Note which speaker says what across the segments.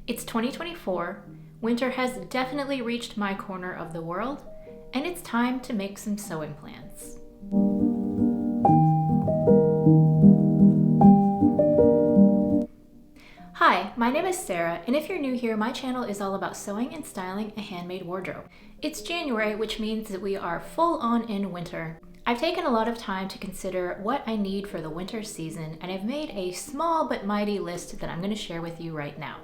Speaker 1: It's 2024, winter has definitely reached my corner of the world, and it's time to make some sewing plans. Hi, my name is Sarah, and if you're new here, my channel is all about sewing and styling a handmade wardrobe. It's January, which means that we are full on in winter. I've taken a lot of time to consider what I need for the winter season, and I've made a small but mighty list that I'm going to share with you right now.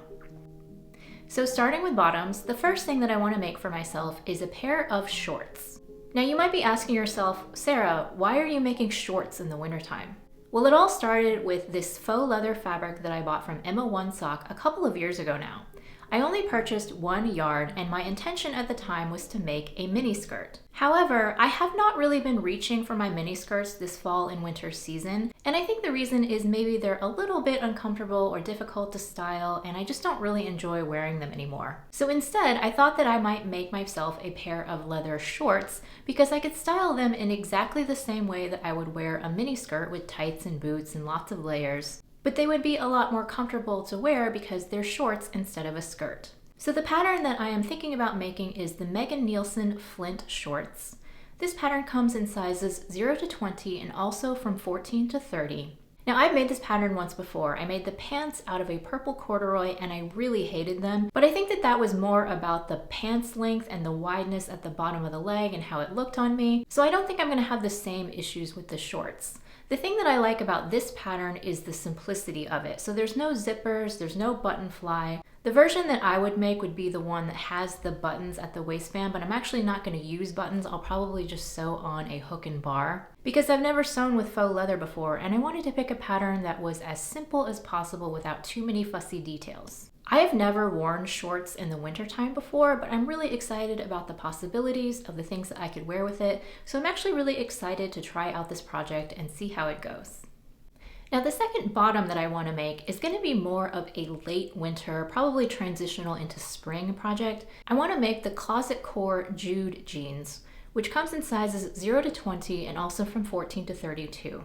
Speaker 1: So starting with bottoms, the first thing that I want to make for myself is a pair of shorts. Now you might be asking yourself, Sarah, why are you making shorts in the wintertime? Well, it all started with this faux leather fabric that I bought from Emma One Sock a couple of years ago now. I only purchased 1 yard, and my intention at the time was to make a mini skirt. However, I have not really been reaching for my mini skirts this fall and winter season, and I think the reason is maybe they're a little bit uncomfortable or difficult to style, and I just don't really enjoy wearing them anymore. So instead, I thought that I might make myself a pair of leather shorts because I could style them in exactly the same way that I would wear a mini skirt with tights and boots and lots of layers. But they would be a lot more comfortable to wear because they're shorts instead of a skirt. So the pattern that I am thinking about making is the Megan Nielsen Flint shorts. This pattern comes in sizes 0 to 20 and also from 14 to 30. Now I've made this pattern once before. I made the pants out of a purple corduroy and I really hated them, but I think that that was more about the pants length and the wideness at the bottom of the leg and how it looked on me. So I don't think I'm going to have the same issues with the shorts. The thing that I like about this pattern is the simplicity of it. So there's no zippers, there's no button fly. The version that I would make would be the one that has the buttons at the waistband, but I'm actually not going to use buttons. I'll probably just sew on a hook and bar because I've never sewn with faux leather before, and I wanted to pick a pattern that was as simple as possible without too many fussy details. I have never worn shorts in the wintertime before, but I'm really excited about the possibilities of the things that I could wear with it, so I'm actually really excited to try out this project and see how it goes. Now the second bottom that I want to make is going to be more of a late winter, probably transitional into spring project. I want to make the Closet Core Jude jeans, which comes in sizes 0 to 20 and also from 14 to 32.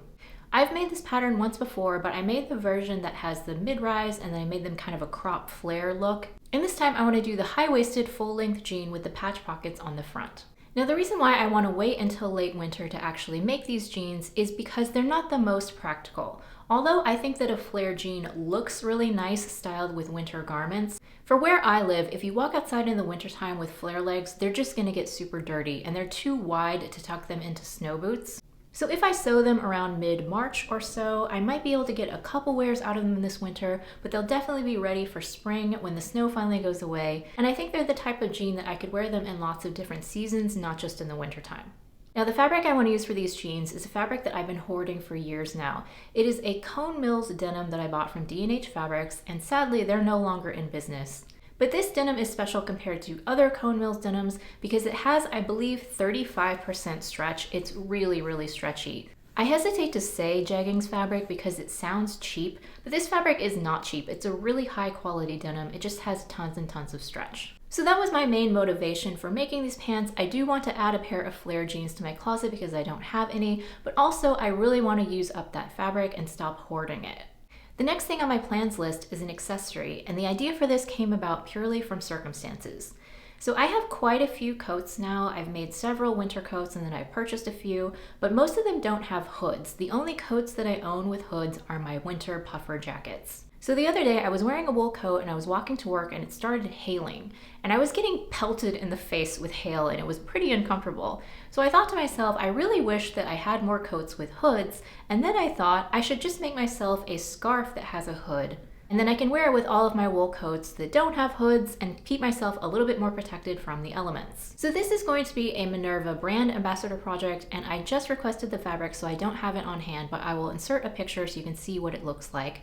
Speaker 1: I've made this pattern once before, but I made the version that has the mid-rise and then I made them kind of a crop flare look. And this time I want to do the high-waisted full-length jean with the patch pockets on the front. Now the reason why I want to wait until late winter to actually make these jeans is because they're not the most practical. Although I think that a flare jean looks really nice styled with winter garments, for where I live, if you walk outside in the wintertime with flare legs, they're just going to get super dirty and they're too wide to tuck them into snow boots. So if I sew them around mid-March or so, I might be able to get a couple wears out of them this winter, but they'll definitely be ready for spring when the snow finally goes away. And I think they're the type of jean that I could wear them in lots of different seasons, not just in the wintertime. Now the fabric I want to use for these jeans is a fabric that I've been hoarding for years now. It is a Cone Mills denim that I bought from D&H Fabrics, and sadly they're no longer in business. But this denim is special compared to other Cone Mills denims because it has, I believe, 35% stretch. It's really, really stretchy. I hesitate to say jeggings fabric because it sounds cheap, but this fabric is not cheap. It's a really high quality denim. It just has tons and tons of stretch. So that was my main motivation for making these pants. I do want to add a pair of flare jeans to my closet because I don't have any, but also I really want to use up that fabric and stop hoarding it. The next thing on my plans list is an accessory, and the idea for this came about purely from circumstances. So I have quite a few coats now. I've made several winter coats and then I purchased a few, but most of them don't have hoods. The only coats that I own with hoods are my winter puffer jackets. So the other day I was wearing a wool coat and I was walking to work and it started hailing, and I was getting pelted in the face with hail and it was pretty uncomfortable. So I thought to myself, I really wish that I had more coats with hoods, and then I thought I should just make myself a scarf that has a hood. And then I can wear it with all of my wool coats that don't have hoods and keep myself a little bit more protected from the elements. So this is going to be a Minerva brand ambassador project, and I just requested the fabric so I don't have it on hand, but I will insert a picture so you can see what it looks like.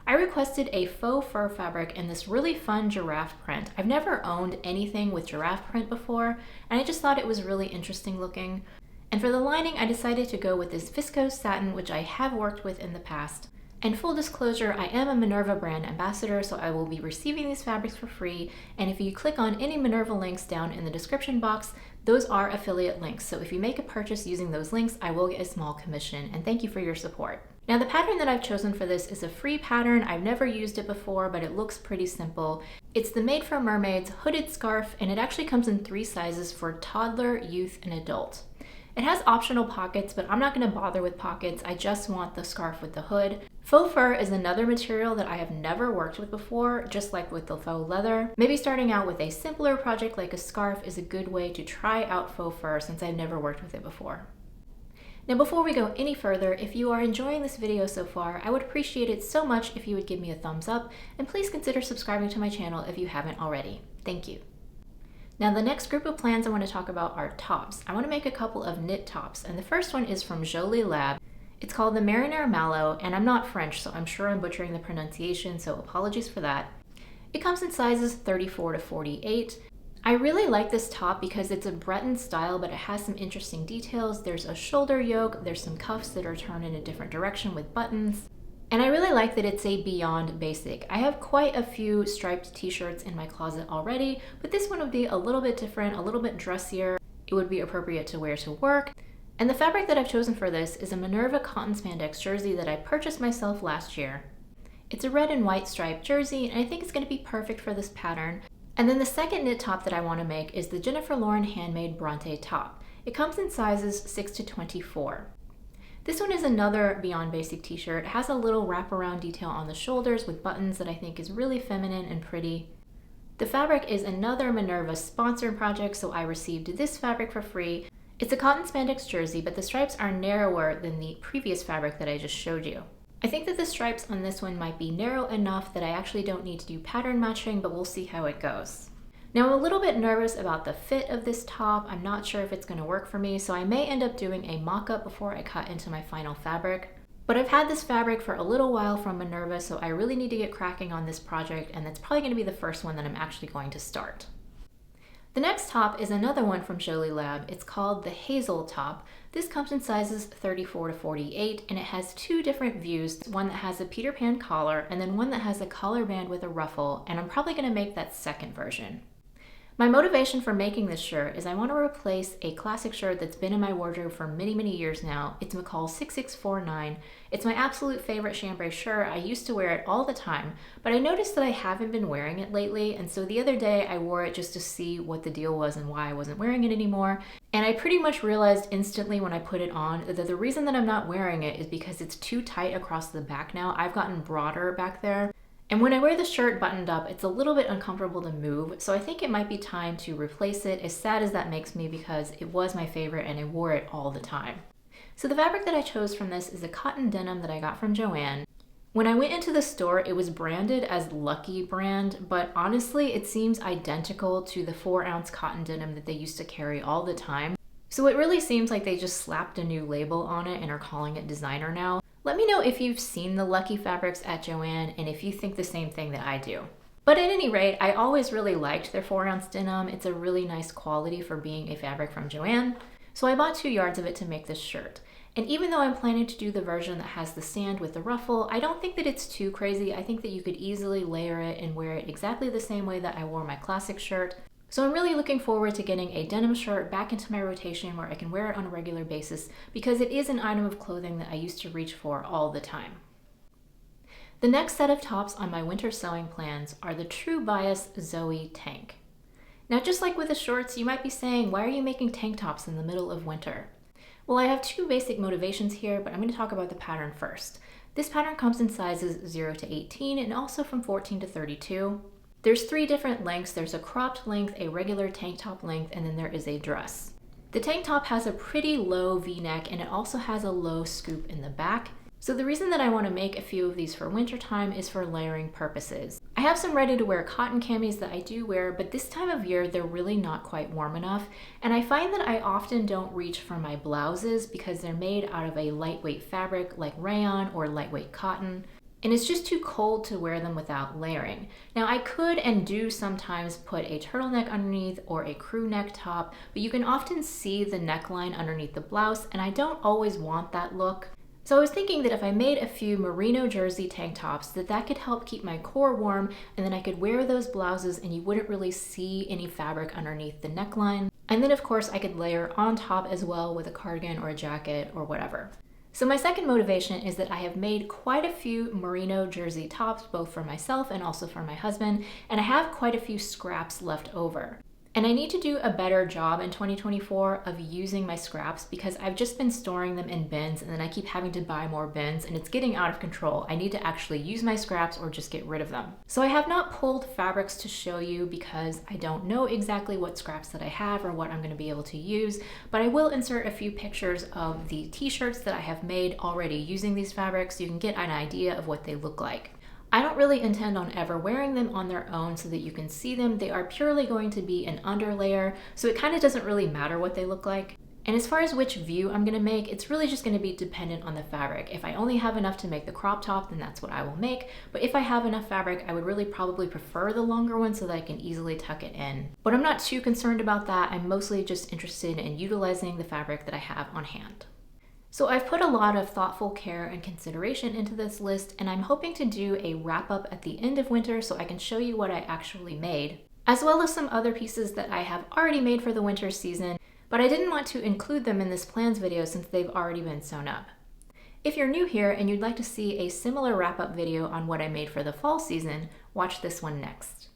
Speaker 1: I requested a faux fur fabric in this really fun giraffe print. I've never owned anything with giraffe print before, and I just thought it was really interesting looking. And for the lining, I decided to go with this viscose satin, which I have worked with in the past. And full disclosure, I am a Minerva brand ambassador, so I will be receiving these fabrics for free. And if you click on any Minerva links down in the description box, those are affiliate links. So if you make a purchase using those links, I will get a small commission, and thank you for your support. Now the pattern that I've chosen for this is a free pattern. I've never used it before, but it looks pretty simple. It's the Made for Mermaids hooded scarf, and it actually comes in 3 sizes for toddler, youth, and adult. It has optional pockets, but I'm not going to bother with pockets. I just want the scarf with the hood. Faux fur is another material that I have never worked with before, just like with the faux leather. Maybe starting out with a simpler project like a scarf is a good way to try out faux fur since I've never worked with it before. Now before we go any further, if you are enjoying this video so far, I would appreciate it so much if you would give me a thumbs up, and please consider subscribing to my channel if you haven't already. Thank you. Now the next group of plans I want to talk about are tops. I want to make a couple of knit tops, and the first one is from Jolie Lab. It's called the Marinière Mallow, and I'm not French, so I'm sure I'm butchering the pronunciation, so apologies for that. It comes in sizes 34 to 48. I really like this top because it's a Breton style, but it has some interesting details. There's a shoulder yoke, there's some cuffs that are turned in a different direction with buttons. And I really like that it's a beyond basic. I have quite a few striped t-shirts in my closet already, but this one would be a little bit different, a little bit dressier. It would be appropriate to wear to work. And the fabric that I've chosen for this is a Minerva cotton spandex jersey that I purchased myself last year. It's a red and white striped jersey, and I think it's going to be perfect for this pattern. And then the second knit top that I want to make is the Jennifer Lauren Handmade Bronte top. It comes in sizes 6 to 24. This one is another Beyond Basic t-shirt. It has a little wraparound detail on the shoulders with buttons that I think is really feminine and pretty. The fabric is another Minerva sponsored project, so I received this fabric for free. It's a cotton spandex jersey, but the stripes are narrower than the previous fabric that I just showed you. I think that the stripes on this one might be narrow enough that I actually don't need to do pattern matching, but we'll see how it goes. Now I'm a little bit nervous about the fit of this top. I'm not sure if it's going to work for me, so I may end up doing a mock-up before I cut into my final fabric. But I've had this fabric for a little while from Minerva, so I really need to get cracking on this project, and that's probably going to be the first one that I'm actually going to start. The next top is another one from Jolie Lab. It's called the Hazel top. This comes in sizes 34 to 48, and it has 2 different views, one that has a Peter Pan collar and then one that has a collar band with a ruffle, and I'm probably going to make that second version. My motivation for making this shirt is I want to replace a classic shirt that's been in my wardrobe for many, many years now. It's McCall 6649. It's my absolute favorite chambray shirt. I used to wear it all the time, but I noticed that I haven't been wearing it lately, and so the other day I wore it just to see what the deal was and why I wasn't wearing it anymore. And I pretty much realized instantly when I put it on that the reason that I'm not wearing it is because it's too tight across the back now. I've gotten broader back there. And when I wear the shirt buttoned up, it's a little bit uncomfortable to move, so I think it might be time to replace it, as sad as that makes me because it was my favorite and I wore it all the time. So the fabric that I chose from this is a cotton denim that I got from Joann. When I went into the store, it was branded as Lucky brand, but honestly, it seems identical to the 4-ounce cotton denim that they used to carry all the time. So it really seems like they just slapped a new label on it and are calling it designer now. Let me know if you've seen the Lucky fabrics at Joann and if you think the same thing that I do. But at any rate, I always really liked their 4-ounce denim. It's a really nice quality for being a fabric from Joann. So I bought 2 yards of it to make this shirt. And even though I'm planning to do the version that has the sand with the ruffle, I don't think that it's too crazy. I think that you could easily layer it and wear it exactly the same way that I wore my classic shirt. So I'm really looking forward to getting a denim shirt back into my rotation where I can wear it on a regular basis because it is an item of clothing that I used to reach for all the time. The next set of tops on my winter sewing plans are the True Bias Zoe tank. Now just like with the shorts, you might be saying, why are you making tank tops in the middle of winter? Well, I have 2 basic motivations here, but I'm going to talk about the pattern first. This pattern comes in sizes 0 to 18 and also from 14 to 32. There's 3 different lengths. There's a cropped length, a regular tank top length, and then there is a dress. The tank top has a pretty low V-neck and it also has a low scoop in the back. So the reason that I want to make a few of these for wintertime is for layering purposes. I have some ready to wear cotton camis that I do wear, but this time of year they're really not quite warm enough. And I find that I often don't reach for my blouses because they're made out of a lightweight fabric like rayon or lightweight cotton. And it's just too cold to wear them without layering. Now I could and do sometimes put a turtleneck underneath or a crew neck top, but you can often see the neckline underneath the blouse and I don't always want that look. So I was thinking that if I made a few merino jersey tank tops, that could help keep my core warm, and then I could wear those blouses and you wouldn't really see any fabric underneath the neckline. And then of course I could layer on top as well with a cardigan or a jacket or whatever. So my second motivation is that I have made quite a few merino jersey tops, both for myself and also for my husband, and I have quite a few scraps left over. And I need to do a better job in 2024 of using my scraps because I've just been storing them in bins and then I keep having to buy more bins and it's getting out of control. I need to actually use my scraps or just get rid of them. So I have not pulled fabrics to show you because I don't know exactly what scraps that I have or what I'm going to be able to use, but I will insert a few pictures of the t-shirts that I have made already using these fabrics so you can get an idea of what they look like. I don't really intend on ever wearing them on their own so that you can see them. They are purely going to be an underlayer, so it kind of doesn't really matter what they look like. And as far as which view I'm going to make, it's really just going to be dependent on the fabric. If I only have enough to make the crop top, then that's what I will make. But if I have enough fabric, I would really probably prefer the longer one so that I can easily tuck it in. But I'm not too concerned about that. I'm mostly just interested in utilizing the fabric that I have on hand. So I've put a lot of thoughtful care and consideration into this list, and I'm hoping to do a wrap up at the end of winter so I can show you what I actually made, as well as some other pieces that I have already made for the winter season, but I didn't want to include them in this plans video since they've already been sewn up. If you're new here and you'd like to see a similar wrap up video on what I made for the fall season, watch this one next.